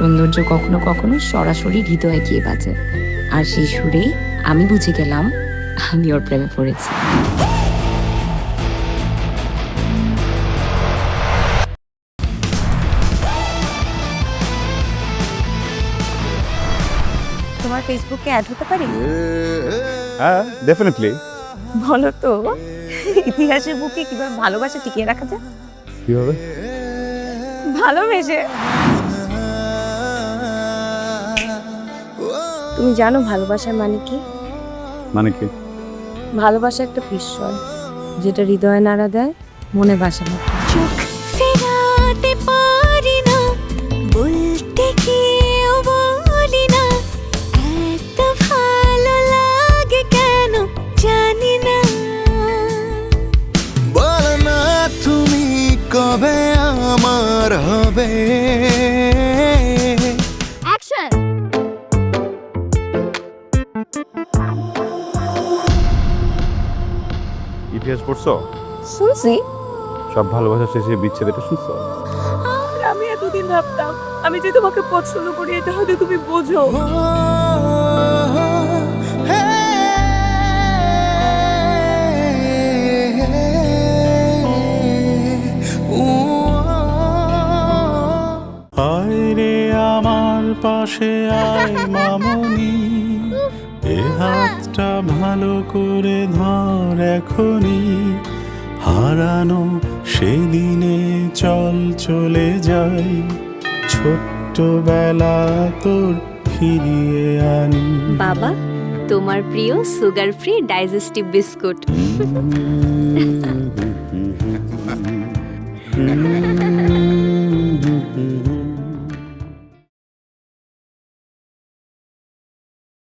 সৌন্দর্য কখনো কখনো সরাসরি হৃদয়ে গিয়ে বাজে, আর সেই সুরেই আমি বুঝে গেলাম আমি ওর প্রেমে পড়েছি। তোমার ফেসবুকে অ্যাড হতে পারি? হ্যাঁ, ডেফিনেটলি। বলো তো, ইতিহাসের বুকে কিভাবে ভালোবাসা টিকিয়ে রাখা যায়? কিভাবে? ভালোবেসে। তুমি জানো ভালোবাসার মানে কি? মানে কি? ভালোবাসা একটা বিস্ময়, যেটা হৃদয়ে নাড়া দেয়, মনে বাসা না। চোখ ফেরাতে পারি না, বলতে গিয়েও বলি না, এত ভালো লাগে কেন জানি না। বলো না তুমি কবে আমার হবে। অ্যাকশন। ইতিহাস পড়ছো? শুনছি। সব ভালোবাসা শেষে বিচ্ছেদ, এটা শুনছো? আমি এতদিন ভাবতাম আমি যে তোমাকে পছন্দ করি এটা হয়তো তুমি বোঝো। আয় রে আমার পাশে আয় মামনি, এ হাতটা ভালো করে ধর এখনি, হারানো সেদিনে চল চলে যাই, ছোট্টবেলা তোর ফিরিয়ে আনি। বাবা, তোমার প্রিয় sugar free digestive biscuit. Mm-hmm.